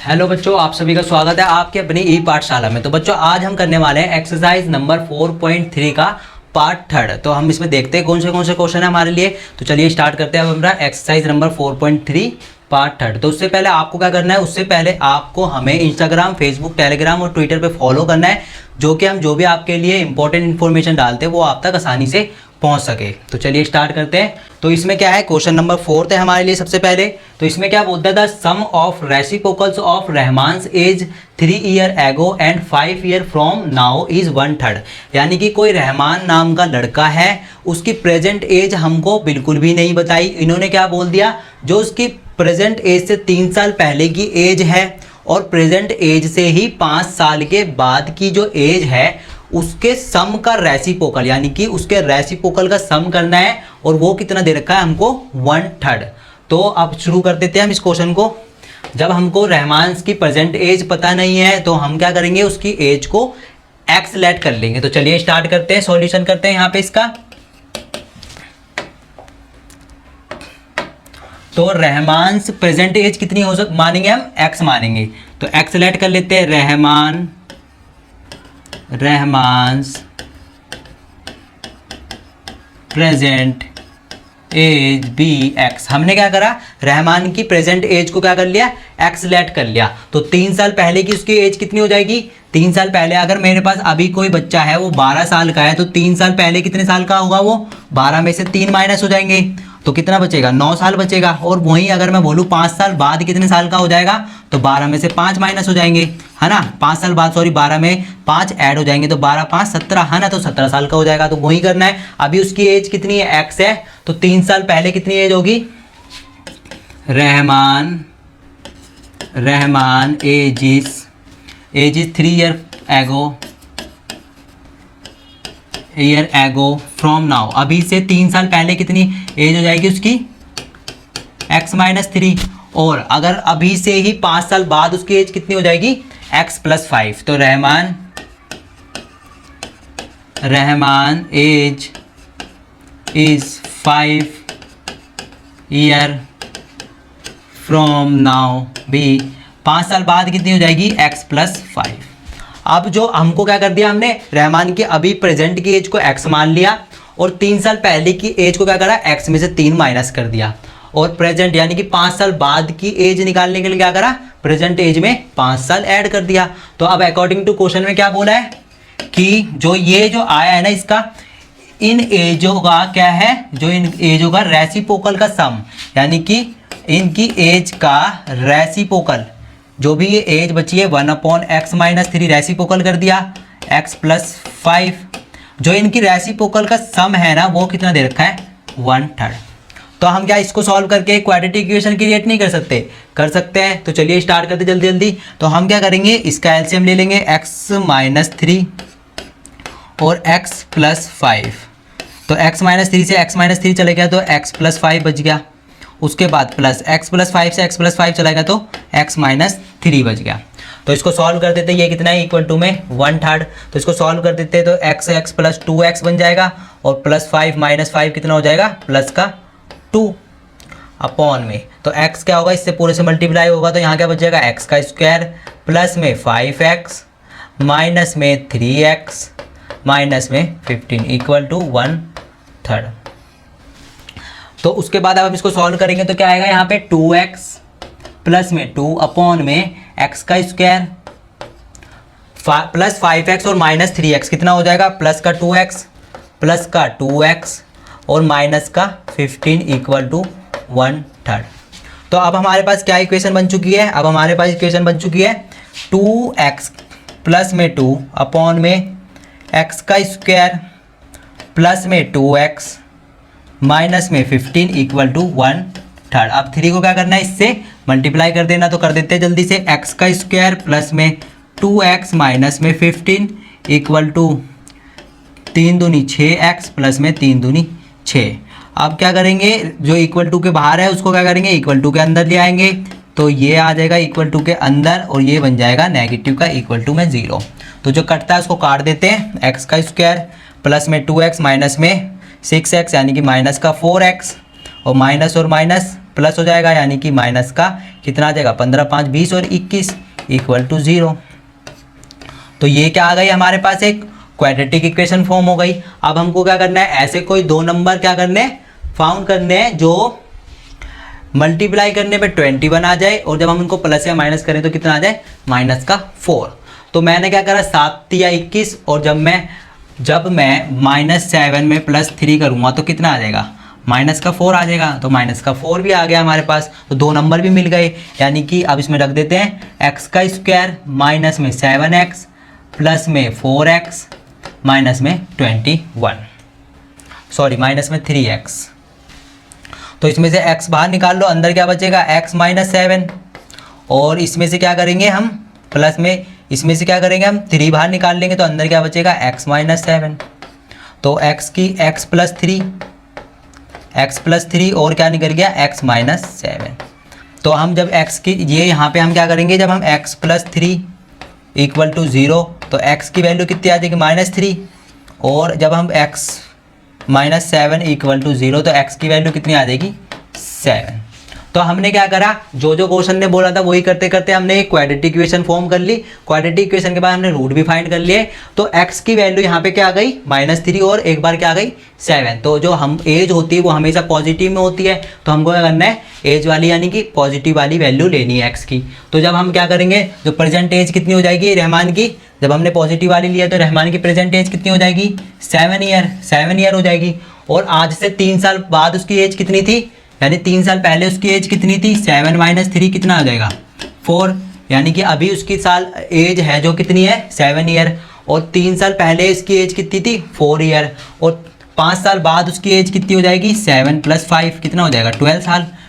Hello बच्चों, आप सभी का स्वागत है आपके अपनी ई पाठशाला में। तो बच्चों आज हम करने वाले हैं एक्सरसाइज नंबर 4.3 का पार्ट थर्ड। तो हम इसमें देखते हैं कौन से क्वेश्चन है हमारे लिए। तो चलिए स्टार्ट करते हैं अब हमारा एक्सरसाइज नंबर 4.3 पार्ट थर्ड। तो उससे पहले आपको क्या करना है, उससे पहले आपको हमें इंस्टाग्राम, फेसबुक, टेलीग्राम और ट्विटर पे फॉलो करना है, जो कि हम जो भी आपके लिए इंपॉर्टेंट इन्फॉर्मेशन डालते हैं वो आप तक आसानी से पहुंच सके। तो चलिए स्टार्ट करते हैं। तो इसमें क्या है, क्वेश्चन नंबर 4 है हमारे लिए सबसे पहले। तो इसमें क्या बोलता था, sum of reciprocals of Rahman's age 3 year ago and 5 year from now is 1/3। यानी कि कोई रहमान नाम का लड़का है, उसकी प्रेजेंट एज हमको बिल्कुल भी नहीं बताई। इन्होंने क्या बोल दिया, जो उसकी प्रेजेंट एज से 3 साल पहले की एज है और प्रेजेंट एज से ही 5 साल के बाद की जो एज है उसके सम का रेसिप्रोकल, यानी कि उसके रेसिप्रोकल का सम करना है। और वो कितना दे रखा है हमको, 1/3। तो अब शुरू कर देते हैं हम इस क्वेश्चन को। जब हमको रहमान्स की प्रेजेंट एज पता नहीं है तो हम क्या करेंगे, उसकी एज को एक्स लेट कर लेंगे। तो चलिए स्टार्ट करते हैं, सॉल्यूशन करते हैं यहाँ पे इसका। तो रहमान्स प्रेजेंट एज कितनी हो मानेंगे हम, एक्स मानेंगे। तो एक्स लेट कर लेते हैं, रहमान्स प्रेजेंट एज बी एक्स। हमने क्या करा, रहमान की प्रेजेंट एज को क्या कर लिया, एक्स लेट कर लिया। तो 3 साल पहले की उसकी एज कितनी हो जाएगी, 3 साल पहले अगर मेरे पास अभी कोई बच्चा है वो 12 साल का है, तो 3 साल पहले कितने साल का होगा वो, 12 में से 3 माइनस हो जाएंगे तो कितना बचेगा, 9 साल बचेगा। और वहीं अगर मैं बोलूँ 5 साल बाद कितने साल का हो जाएगा, तो 12 में से 5 माइनस हो जाएंगे, है ना। 5 साल बाद, सॉरी 12 में 5 ऐड हो जाएंगे तो 12 5 17, है ना। तो 17 साल का हो जाएगा। तो वही करना है। अभी उसकी एज कितनी है, एक्स है, तो 3 साल पहले कितनी एज होगी, Rahman age is 3 year ago from now. अभी से 3 साल पहले कितनी एज हो जाएगी उसकी, x माइनस 3। और अगर अभी से ही 5 साल बाद उसकी एज कितनी हो जाएगी, x प्लस 5। तो Rahman age is 5 year from now be. 5 साल बाद कितनी हो जाएगी, x प्लस 5। अब जो हमको क्या कर दिया, हमने रहमान की अभी प्रेजेंट की एज को x मान लिया और 3 साल पहले की एज को क्या करा, x में से 3 माइनस कर दिया। और प्रेजेंट यानी कि 5 साल बाद की एज निकालने के लिए क्या करा, प्रेजेंट एज में 5 साल ऐड कर दिया। तो अब अकॉर्डिंग टू क्वेश्चन में क्या बोला है कि जो ये जो आया है ना, इसका इन एजों का क्या है, जो इन एजों का रेसिप्रोकल का सम, यानी कि इनकी एज का रेसिप्रोकल, जो भी ये एज बची है 1/x माइनस 3 रेसिप्रोकल कर दिया, x प्लस 5। जो इनकी रेसिप्रोकल का सम है ना, वो कितना दे रखा है, 1/3। तो हम क्या इसको सॉल्व करके क्वाड्रेटिक इक्वेशन क्रिएट नहीं कर सकते, कर सकते हैं। तो चलिए स्टार्ट करते जल्दी जल्दी। तो हम क्या करेंगे, इसका एलसीएम ले लेंगे, x माइनस 3 और x प्लस 5। तो x माइनस 3 से x माइनस 3 चले गया तो x प्लस 5 बच गया। उसके बाद प्लस x प्लस 5 से x प्लस 5 चलेगा तो x माइनस 3 बच गया। तो इसको सॉल्व कर देते, ये कितना है, इक्वल टू में 1/3। तो इसको सॉल्व कर देते तो x प्लस 2x बन जाएगा और प्लस 5 माइनस 5 कितना हो जाएगा, प्लस का 2 अपॉन में। तो x क्या होगा, इससे पूरे से मल्टीप्लाई होगा तो यहाँ क्या बच जाएगा, x का स्क्वायर प्लस में 5x माइनस में 3x माइनस में 15 इक्वल टू 1/3। तो उसके बाद अब हम इसको सॉल्व करेंगे तो क्या आएगा, यहाँ पे 2x प्लस में 2 अपॉन में x का स्क्वायर प्लस 5x और माइनस 3x कितना हो जाएगा, प्लस का 2x प्लस का 2x और माइनस का 15 इक्वल टू 1/3। तो अब हमारे पास क्या इक्वेशन बन चुकी है, अब हमारे पास इक्वेशन बन चुकी है 2x प्लस में 2 अपॉन में x का स्क्वायर प्लस में 2x माइनस में 15 इक्वल टू 1/3। अब 3 को क्या करना है, इससे मल्टीप्लाई कर देना। तो कर देते हैं जल्दी से, x का स्क्वायर प्लस में 2x माइनस में 15 इक्वल टू 3 दूनी 6x प्लस में 3 दूनी 6। अब क्या करेंगे, जो इक्वल टू के बाहर है उसको क्या करेंगे, इक्वल टू के अंदर ले आएंगे। तो ये आ जाएगा इक्वल टू के अंदर और ये बन जाएगा नेगेटिव का इक्वल टू में 0। तो जो कटता है उसको काट देते हैं, x का स्क्वायर प्लस में 2x माइनस में 6x यानी कि माइनस का 4x और माइनस प्लस हो जाएगा, यानी कि माइनस का कितना आ जाएगा 15, 5, 20 और 21 इक्वल टू 0। तो ये क्या आ गई हमारे पास, एक क्वाड्रेटिक इक्वेशन फॉर्म हो गई। अब हमको क्या करना है, ऐसे कोई दो नंबर क्या करने हैं, फाउंड करने हैं जो मल्टीप्लाई करने पे 21 आ जाए और जब हम उनको प्लस या माइनस करें तो कितना आ जाए, माइनस का 4। तो मैंने क्या करा, 7 या 21 और जब मैं -7 में +3 करूँगा तो कितना आ जाएगा, माइनस का 4 आ जाएगा। तो माइनस का 4 भी आ गया हमारे पास, तो दो नंबर भी मिल गए। यानी कि अब इसमें रख देते हैं x का स्क्वायर माइनस में 7x प्लस में 4x माइनस में 21, सॉरी माइनस में 3x। तो इसमें से x बाहर निकाल लो, अंदर क्या बचेगा x माइनस 7 और इसमें से क्या करेंगे हम प्लस में, इसमें से क्या करेंगे हम 3 बाहर निकाल लेंगे तो अंदर क्या बचेगा x माइनस 7। तो x प्लस 3 और क्या निकल गया x माइनस 7। तो हम जब x की ये यहाँ पे हम क्या करेंगे, जब हम x प्लस 3 इक्वल टू 0 तो x की वैल्यू कितनी आ जाएगी -3 और जब हम x माइनस 7 इक्वल टू 0 तो x की वैल्यू कितनी आ जाएगी 7। तो हमने क्या करा, जो क्वेश्चन ने बोला था वही करते करते हमने एक क्वाड्रेटिक इक्वेशन फॉर्म कर ली। क्वाड्रेटिक इक्वेशन के बाद हमने रूट भी फाइंड कर लिए। तो x की वैल्यू यहाँ पे क्या आ गई -3 और एक बार क्या आ गई 7। तो जो हम एज होती है वो हमेशा पॉजिटिव में होती है, तो हमको क्या करना है, एज वाली यानी कि पॉजिटिव वाली वैल्यू लेनी है x की। तो जब हम क्या करेंगे, जो प्रेजेंट एज कितनी हो जाएगी रहमान की, जब हमने पॉजिटिव वाली लिया तो रहमान की प्रेजेंट एज कितनी हो जाएगी 7 ईयर हो जाएगी। और आज से 3 साल बाद उसकी एज कितनी थी, यानी 3 साल पहले उसकी एज कितनी थी, 7 माइनस 3 कितना आ जाएगा 4। यानी कि अभी उसकी साल एज है जो कितनी है 7 ईयर और 3 साल पहले इसकी एज कितनी थी 4 ईयर और 5 साल बाद उसकी एज कितनी हो जाएगी 7 + 5 कितना हो जाएगा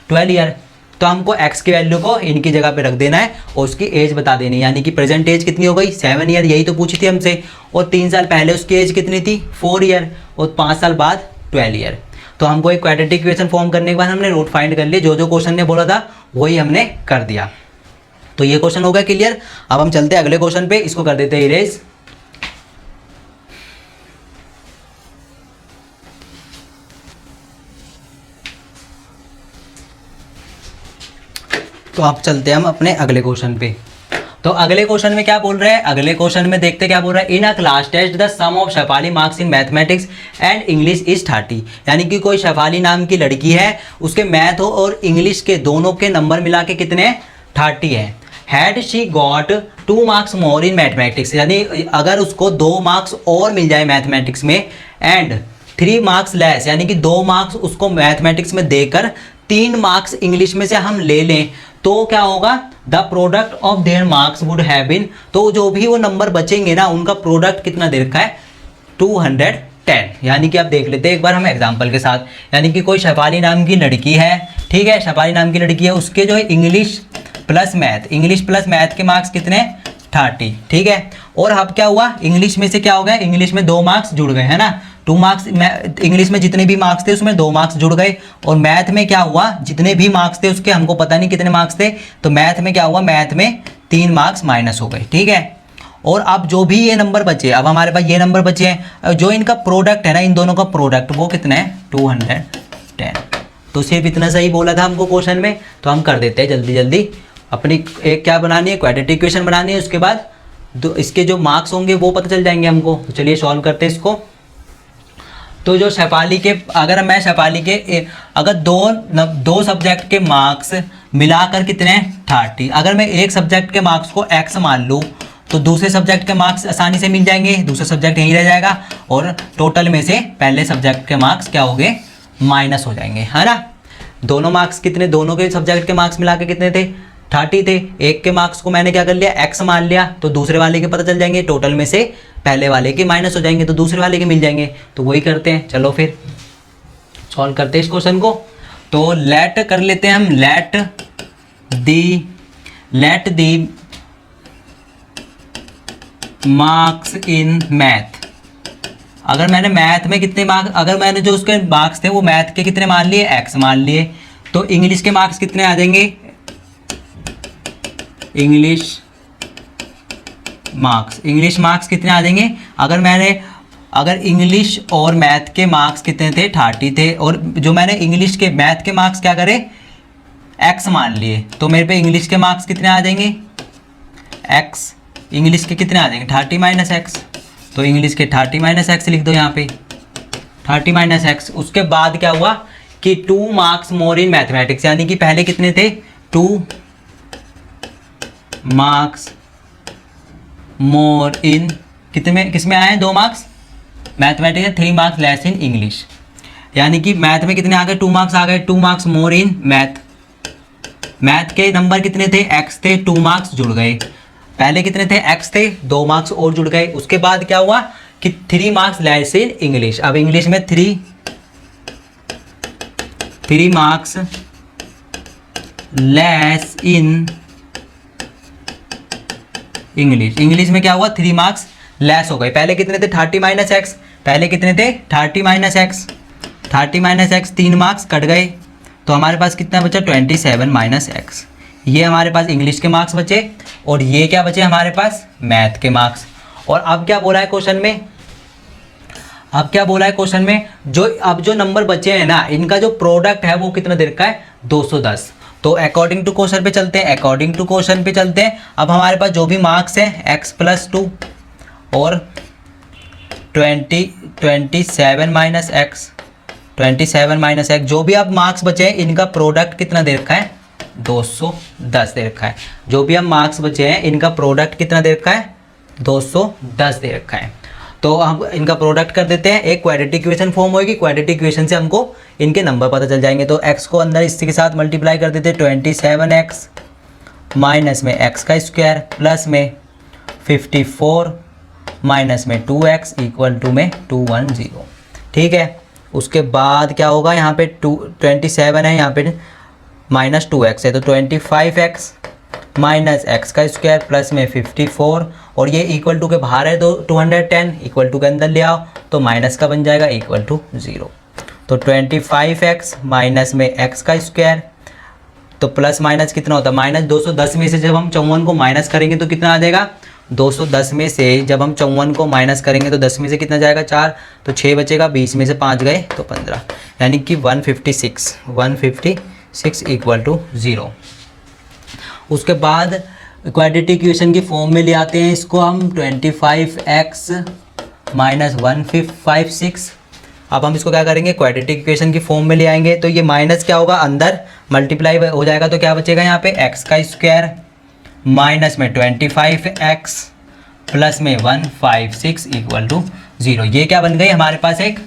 12 ईयर। तो हमको x की वैल्यू को इनकी जगह पे रख देना है और उसकी एज बता देनी है, यानी कि प्रेजेंट एज कितनी हो गई 7 ईयर, यही तो पूछी थी हमसे। और 3 साल पहले उसकी एज कितनी थी 4 ईयर और 5 साल बाद 12 ईयर। तो हमको एक क्वाड्रेटिक इक्वेशन फॉर्म करने के बाद हमने रूट फाइंड कर लिए, जो क्वेश्चन ने बोला था वही हमने कर दिया। तो ये क्वेश्चन हो गया क्लियर। अब हम चलते हैं अगले क्वेश्चन पे, इसको कर देते हैं इरेज। तो आप चलते हैं हम अपने अगले क्वेश्चन पे। तो अगले क्वेश्चन में क्या बोल रहे हैं, अगले क्वेश्चन में देखते क्या बोल रहा है, in a class test the sum of Shefali marks in mathematics and English is 30। यानी कि कोई शेफाली नाम की लड़की है, उसके मैथ और इंग्लिश के दोनों के नंबर मिला के कितने 30 है। Had she got 2 marks more in mathematics, यानी अगर उसको 2 मार्क्स और मिल जाए मैथमेटिक्स में एंड 3 मार्क्स लेस, यानी कि 2 मार्क्स उसको मैथमेटिक्स में देकर 3 मार्क्स इंग्लिश में से हम ले लें तो क्या होगा, the product of their marks would have been, तो जो भी वो नंबर बचेंगे ना उनका प्रोडक्ट कितना दे रखा है 210। यानी कि आप देख लेते हैं एक बार हम एग्जांपल के साथ। यानी कि कोई शेफाली नाम की लड़की है, ठीक है, शेफाली नाम की लड़की है, उसके जो है इंग्लिश प्लस मैथ के मार्क्स कितने 30, ठीक है। और अब क्या हुआ, इंग्लिश में से क्या हो गया, इंग्लिश में 2 मार्क्स जुड़ गए, है ना, 2 मार्क्स, इंग्लिश में जितने भी मार्क्स थे उसमें 2 मार्क्स जुड़ गए। और मैथ में क्या हुआ, जितने भी मार्क्स थे उसके हमको पता नहीं कितने मार्क्स थे, तो मैथ में क्या हुआ, मैथ में 3 मार्क्स माइनस हो गए, ठीक है। और अब जो भी ये नंबर बचे, अब हमारे पास ये नंबर बचे हैं, जो इनका प्रोडक्ट है ना, इन दोनों का प्रोडक्ट वो कितना है 210। तो सिर्फ इतना सही बोला था हमको क्वेश्चन में, तो हम कर देते हैं जल्दी जल्दी। अपनी एक क्या बनानी है, क्वाड्रेटिक इक्वेशन बनानी है, उसके बाद इसके जो मार्क्स होंगे वो पता चल जाएंगे हमको। तो चलिए सॉल्व करते हैं इसको। तो जो शेफाली के, अगर मैं शेफाली के अगर दो सब्जेक्ट के मार्क्स मिलाकर कितने 30, अगर मैं एक सब्जेक्ट के मार्क्स को x मान लूँ तो दूसरे सब्जेक्ट के मार्क्स आसानी से मिल जाएंगे, दूसरा सब्जेक्ट यहीं रह जाएगा और टोटल में से पहले सब्जेक्ट के मार्क्स क्या हो गए माइनस हो जाएंगे, है ना। दोनों मार्क्स कितने, दोनों के सब्जेक्ट के मार्क्स मिला के कितने थे 30 थे। एक के मार्क्स को मैंने क्या कर लिया x मान लिया, तो दूसरे वाले के पता चल जाएंगे, टोटल में से पहले वाले के माइनस हो जाएंगे तो दूसरे वाले के मिल जाएंगे। तो वही करते हैं, चलो फिर सॉल्व करते हैं इस क्वेश्चन को। तो लेट कर लेते हैं हम, let the marks in math. अगर मैंने मैथ में कितने मार्क्स, अगर मैंने जो उसके मार्क्स थे वो मैथ के कितने मान लिए x मान लिए, तो इंग्लिश के मार्क्स कितने आ जाएंगे, इंग्लिश मार्क्स कितने आ जाएंगे। अगर इंग्लिश और मैथ के मार्क्स कितने थे 30 थे, और जो मैंने इंग्लिश के मैथ के मार्क्स क्या करे x मान लिए, तो मेरे पे इंग्लिश के मार्क्स कितने आ जाएंगे, x इंग्लिश के कितने आ जाएंगे 30 माइनस एक्स, तो इंग्लिश के 30 माइनस एक्स लिख दो यहाँ पे 30 माइनस एक्स। उसके बाद क्या हुआ कि 2 मार्क्स मोर इन मैथमेटिक्स, यानी कि पहले कितने थे 2 मार्क्स मोर इन, कितने में किस में आए हैं 2 marks mathematics, 3 marks less in English, यानी कि मैथ में कितने आ गए 2 मार्क्स आ गए, 2 marks more in math. Math के नंबर कितने थे x थे, 2 मार्क्स जुड़ गए, पहले कितने थे x थे 2 मार्क्स और जुड़ गए। उसके बाद क्या हुआ कि 3 मार्क्स लेस इन इंग्लिश, अब इंग्लिश में 3 marks less in English, English में क्या हुआ 3 मार्क्स लेस हो गए। पहले कितने थे 30 माइनस एक्स, पहले कितने थे 30 minus x, 30 minus x 3 marks cut गए, तो हमारे पास कितना बचा 27 माइनस एक्स, ये हमारे पास इंग्लिश के मार्क्स बचे और ये क्या बचे हमारे पास मैथ के मार्क्स। और अब क्या बोला है क्वेश्चन में, अब क्या बोला है क्वेश्चन में, जो नंबर बचे हैं ना इनका जो प्रोडक्ट है वो कितना दे रखा है 210। तो अकॉर्डिंग टू क्वेश्चन पे चलते हैं, अकॉर्डिंग टू क्वेश्चन पे चलते हैं। अब हमारे पास जो भी मार्क्स है x + 2 और 27 माइनस एक्स, 27 माइनस एक्स, जो भी अब मार्क्स बचे हैं इनका प्रोडक्ट कितना दे रखा है 210 दे रखा है। जो भी अब मार्क्स बचे हैं इनका प्रोडक्ट कितना दे रखा है 210 दे रखा है। तो हम इनका प्रोडक्ट कर देते हैं, एक क्वाड्रेटिक इक्वेशन फॉर्म होगी, क्वाड्रेटिक इक्वेशन से हमको इनके नंबर पता चल जाएंगे। तो x को अंदर इसके साथ मल्टीप्लाई कर देते हैं, 27x माइनस में x का स्क्वायर प्लस में 54 माइनस में 2x इक्वल टू में 210, ठीक है। उसके बाद क्या होगा, यहाँ पे 27 है, यहाँ पे माइनस 2x है, तो 25x माइनस एक्स का स्क्वायर प्लस में 54, और ये इक्वल टू के बाहर है तो 210 इक्वल टू के अंदर ले आओ तो माइनस का बन जाएगा इक्वल टू 0। तो 25x माइनस में एक्स का स्क्वायर, तो प्लस माइनस कितना होता है माइनस 210 में से जब हम 54 को माइनस करेंगे तो कितना आ जाएगा 210 में से जब हम 54 को माइनस करेंगे तो 10 में से कितना जाएगा 4, तो 6 बचेगा, 20 में से 5 गए तो 15, यानी कि 156 इक्वल टू 0। उसके बाद क्वाड्रेटिक इक्वेशन की फॉर्म में ले आते हैं इसको हम 25x माइनस 156। अब हम इसको क्या करेंगे क्वाड्रेटिक इक्वेशन की फॉर्म में ले आएंगे, तो ये माइनस क्या होगा अंदर मल्टीप्लाई हो जाएगा, तो क्या बचेगा यहाँ पे x का स्क्वायर माइनस में 25x प्लस में 156 इक्वल टू 0। ये क्या बन गई हमारे पास एक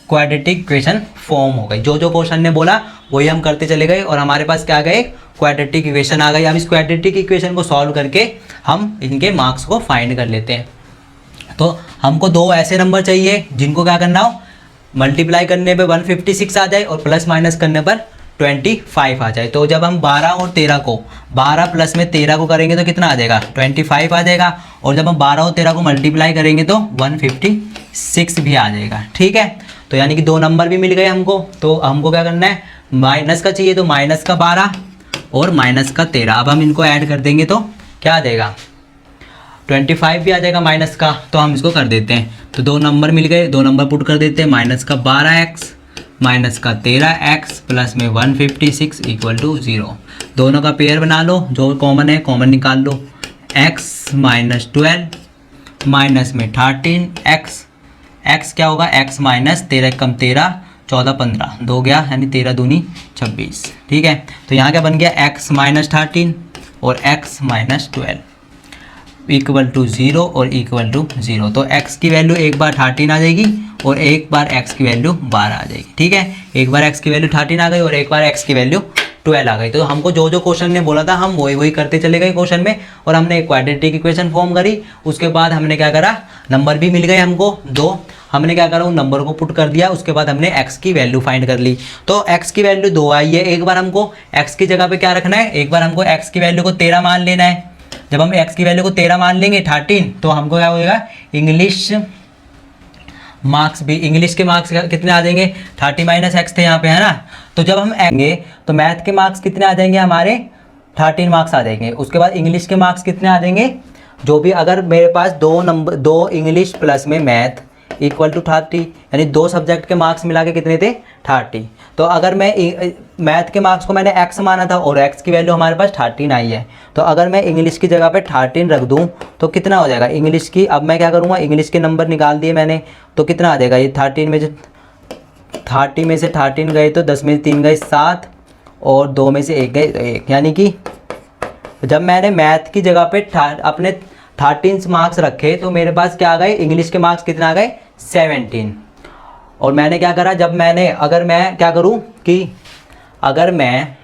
क्वाड्रेटिक इक्वेशन फॉर्म हो गई। जो जो क्वेश्चन ने बोला वही हम करते चले गए और हमारे पास क्या आ गए क्वाड्रेटिक इक्वेशन आ गई। अब इस क्वाड्रेटिक इक्वेशन को सॉल्व करके हम इनके मार्क्स को फाइंड कर लेते हैं। तो हमको 2 ऐसे नंबर चाहिए जिनको क्या करना हो मल्टीप्लाई करने पे 156 आ जाए और प्लस माइनस करने पर 25 आ जाए। तो जब हम 12 और 13 को 12 प्लस में 13 को करेंगे तो कितना आ जाएगा 25 आ जाएगा, और जब हम 12 और 13 को मल्टीप्लाई करेंगे तो 156 भी आ जाएगा, ठीक है। तो यानी कि 2 नंबर भी मिल गए हमको। तो हमको क्या करना है माइनस का चाहिए, तो माइनस का 12 और माइनस का 13, अब हम इनको ऐड कर देंगे तो क्या आ जाएगा 25 भी आ जाएगा माइनस का। तो हम इसको कर देते हैं, तो 2 नंबर मिल गए, 2 नंबर पुट कर देते हैं, माइनस का 12x माइनस का 13x प्लस में 156 इक्वल टू 0। दोनों का पेयर बना लो, जो कॉमन है कॉमन निकाल लो, x माइनस 12 माइनस में 13x, x क्या होगा x माइनस 13 कम 13 14 15 2 गया, यानी 13 दूनी 26, ठीक है। तो यहाँ क्या बन गया x माइनस 13 और x माइनस 12 इक्वल टू 0 और इक्वल टू 0। तो x की वैल्यू एक बार 13 आ जाएगी और एक बार x की वैल्यू 12 आ जाएगी, ठीक है। एक बार x की वैल्यू 13 आ गई और एक बार x की वैल्यू 12 आ गई। तो हमको जो जो क्वेश्चन ने बोला था हम वही करते चले गए क्वेश्चन में, और हमने एक क्वाड्रेटिक इक्वेशन फॉर्म करी। उसके बाद हमने क्या करा नंबर भी मिल गए हमको 2, हमने क्या करा उन नंबर को पुट कर दिया। उसके बाद हमने x की वैल्यू फाइंड कर ली, तो x की वैल्यू 2 आई है। एक बार हमको x की जगह पे क्या रखना है, एक बार हमको x की वैल्यू को 13 मान लेना है। जब हम x की वैल्यू को 13 मान लेंगे 13, तो हमको क्या होगा इंग्लिश मार्क्स भी, इंग्लिश के मार्क्स कितने आ जाएंगे 30 माइनस एक्स थे यहाँ पे, है ना। तो जब हम आएंगे तो मैथ के मार्क्स कितने आ जाएंगे हमारे 13 मार्क्स आ जाएंगे। उसके बाद इंग्लिश के मार्क्स कितने आ जाएंगे, जो भी अगर मेरे पास 2 इंग्लिश प्लस में मैथ इक्वल टू 30, यानी 2 सब्जेक्ट के मार्क्स मिला के कितने थे 30। तो अगर मैं मैथ के मार्क्स को मैंने x माना था और x की वैल्यू हमारे पास 13 आई है, तो अगर मैं इंग्लिश की जगह पे 13 रख दूं तो कितना हो जाएगा इंग्लिश की। अब मैं क्या करूँगा, इंग्लिश के नंबर निकाल दिए मैंने, तो कितना आ जाएगा ये 30 में से 13 गए तो 10 में से 3 गए 7 और 2 में से 1 गए 1, यानी कि जब मैंने मैथ की जगह पे अपने 13 मार्क्स रखे तो मेरे पास क्या आ गए, इंग्लिश के मार्क्स कितना आ गए 17। और मैंने क्या करा, जब मैंने अगर मैं क्या करूं कि अगर मैं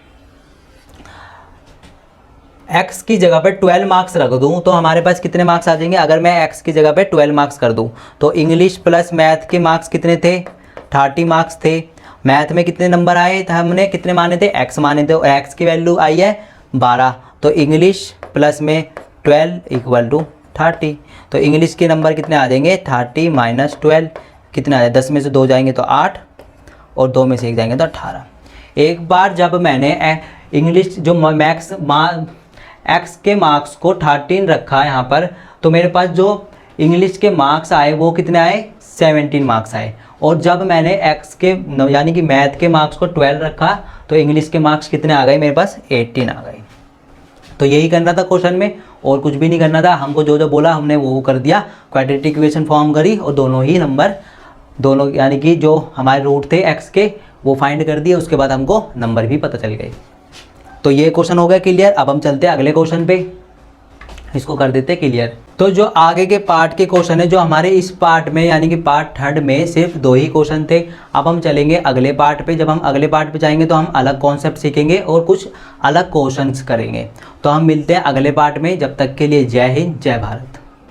x की जगह पे 12 मार्क्स रख दूं तो हमारे पास कितने मार्क्स आ जाएंगे। अगर मैं x की जगह पे 12 मार्क्स कर दूं तो इंग्लिश प्लस मैथ के मार्क्स कितने थे 30 मार्क्स थे। मैथ में कितने नंबर आए थे, हमने कितने माने थे x माने थे, और x की वैल्यू आई है 12, तो इंग्लिश प्लस में 12 इक्वल टू 30। तो इंग्लिश के नंबर कितने आ जाएंगे 30 माइनस 12 कितने आ जाए, 10 में से 2 जाएंगे तो 8 और 2 में से 1 जाएंगे तो 18। एक बार जब मैंने इंग्लिश जो मैक्स एक्स के मार्क्स को 13 रखा यहाँ पर, तो मेरे पास जो इंग्लिश के मार्क्स आए वो कितने आए 17 मार्क्स आए। और जब मैंने एक्स के यानी कि मैथ के मार्क्स को 12 रखा तो इंग्लिश के मार्क्स कितने आ गए मेरे पास 18 आ गए। तो यही करना था क्वेश्चन में, और कुछ भी नहीं करना था। हमको जो जो बोला हमने वो कर दिया, क्वाड्रेटिक इक्वेशन फॉर्म करी और दोनों ही नंबर दोनों यानी कि जो हमारे रूट थे एक्स के वो फाइंड कर दिए, उसके बाद हमको नंबर भी पता चल गए। तो ये क्वेश्चन हो गया क्लियर। अब हम चलते हैं अगले क्वेश्चन पे, इसको कर देते हैं क्लियर। तो जो आगे के पार्ट के क्वेश्चन है, जो हमारे इस पार्ट में यानी कि पार्ट 3 में सिर्फ 2 ही क्वेश्चन थे। अब हम चलेंगे अगले पार्ट पे। जब हम अगले पार्ट पे जाएंगे तो हम अलग कॉन्सेप्ट सीखेंगे और कुछ अलग क्वेश्चंस करेंगे। तो हम मिलते हैं अगले पार्ट में, जब तक के लिए जय हिंद जय भारत।